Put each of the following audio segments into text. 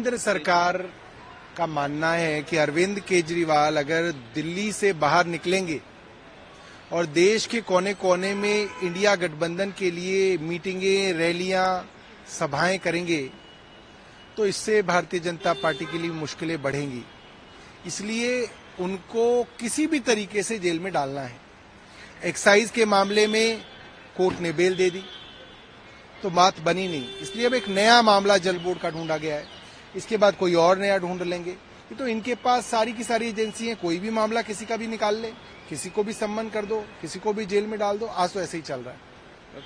केंद्र सरकार का मानना है कि अरविंद केजरीवाल अगर दिल्ली से बाहर निकलेंगे और देश के कोने कोने में इंडिया गठबंधन के लिए मीटिंगें, रैलियां, सभाएं करेंगे तो इससे भारतीय जनता पार्टी के लिए मुश्किलें बढ़ेंगी। इसलिए उनको किसी भी तरीके से जेल में डालना है। एक्साइज के मामले में कोर्ट ने बेल दे दी तो बात बनी नहीं, इसलिए अब एक नया मामला जल बोर्ड का ढूंढा गया है। इसके बाद कोई और नया ढूंढ लेंगे। ये तो इनके पास सारी की सारी एजेंसी हैं, कोई भी मामला किसी का भी निकाल ले, किसी को भी सम्मन कर दो, किसी को भी जेल में डाल दो। आज तो ऐसे ही चल रहा है।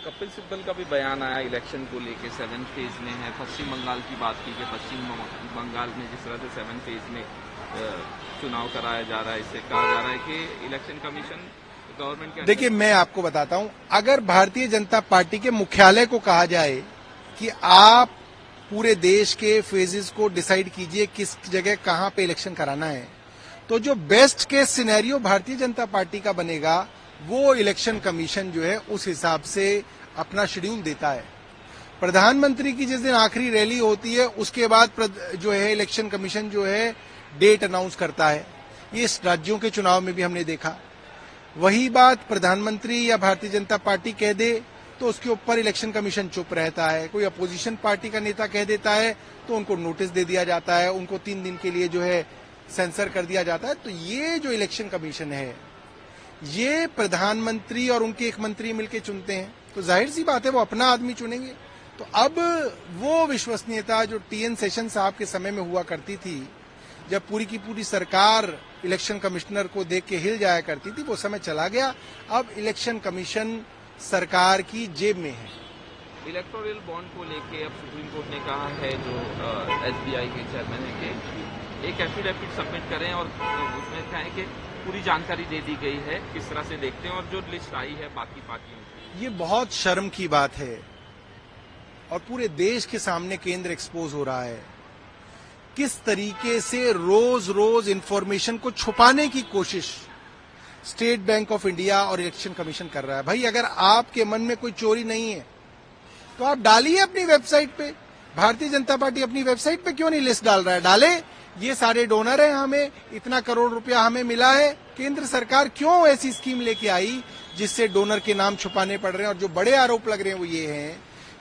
कपिल सिब्बल का भी बयान आया इलेक्शन को लेके, 7 फेज में है। पश्चिम बंगाल की बात की कि पश्चिम बंगाल में जिस तरह से 7 फेज में चुनाव कराया जा रहा है, इससे कहा जा रहा है कि इलेक्शन कमीशन गवर्नमेंट के। देखिए, मैं आपको बताता हूं, अगर भारतीय जनता पार्टी के मुख्यालय को कहा जाए कि आप पूरे देश के फेजेस को डिसाइड कीजिए किस जगह कहां पे इलेक्शन कराना है, तो जो best case scenario Bharatiya Janata party का बनेगा वो इलेक्शन कमीशन जो है उस हिसाब से अपना शेड्यूल देता है। प्रधानमंत्री की जिस दिन आखिरी रैली होती है उसके बाद जो है इलेक्शन कमीशन जो है डेट अनाउंस करता है। ये इस राज्यों के चुनाव में भी हमने देखा। वही बात प्रधानमंत्री या भारतीय जनता पार्टी कह दे तो उसके ऊपर इलेक्शन कमीशन चुप रहता है। कोई अपोजिशन पार्टी का नेता कह देता है तो उनको नोटिस दे दिया जाता है, उनको 3 दिन के लिए जो है सेंसर कर दिया जाता है। तो ये जो इलेक्शन कमीशन है ये प्रधानमंत्री और उनके एक मंत्री मिलकर चुनते हैं, तो जाहिर सी बात है वो अपना आदमी चुनेंगे। तो अब वो विश्वसनीयता जो टीएन सेशन साहब के समय में हुआ करती थी, जब पूरी की पूरी सरकार इलेक्शन कमिश्नर को देख के हिल जाया करती थी, वो समय चला गया। अब इलेक्शन कमीशन सरकार की जेब में है। इलेक्टोरल बॉन्ड को लेके अब सुप्रीम कोर्ट ने कहा है जो एसबीआई के चेयरमैन है कि एक एफिडेविट सबमिट करें और उसमें कहें कि पूरी जानकारी दे दी गई है, किस तरह से देखते हैं और जो लिस्ट आई है बाकी पार्टियों की। ये बहुत शर्म की बात है और पूरे देश के सामने केंद्र एक्सपोज हो रहा है। किस तरीके से रोज रोज इंफॉर्मेशन को छुपाने की कोशिश स्टेट बैंक ऑफ इंडिया और इलेक्शन कमीशन कर रहा है। भाई, अगर आपके मन में कोई चोरी नहीं है तो आप डालिए अपनी वेबसाइट पे। भारतीय जनता पार्टी अपनी वेबसाइट पे क्यों नहीं लिस्ट डाल रहा है? डाले, ये सारे डोनर हैं, हमें इतना करोड़ रुपया हमें मिला है। केंद्र सरकार क्यों ऐसी स्कीम लेके आई जिससे डोनर के नाम छुपाने पड़ रहे हैं? और जो बड़े आरोप लग रहे हैं वो ये हैं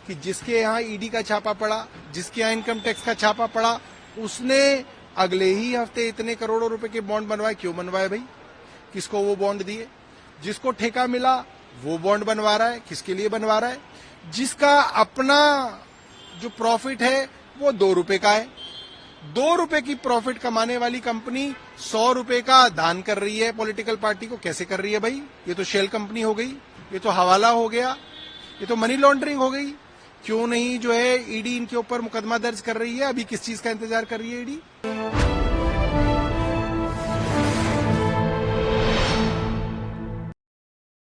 कि जिसके यहाँ ईडी का छापा पड़ा, जिसके यहाँ इनकम टैक्स का छापा पड़ा, उसने अगले ही हफ्ते इतने करोड़ों रुपए के बॉन्ड बनवाए। क्यों बनवाए भाई? किसको वो बॉन्ड दिए? जिसको ठेका मिला वो बॉन्ड बनवा रहा है, किसके लिए बनवा रहा है? जिसका अपना जो प्रॉफिट है वो 2 रुपए का है, 2 रुपए की प्रॉफिट कमाने वाली कंपनी 100 रुपए का दान कर रही है पॉलिटिकल पार्टी को। कैसे कर रही है भाई? ये तो शेल कंपनी हो गई, ये तो हवाला हो गया, ये तो मनी लॉन्ड्रिंग हो गई। क्यों नहीं जो है ईडी इनके ऊपर मुकदमा दर्ज कर रही है? अभी किस चीज का इंतजार कर रही है ईडी?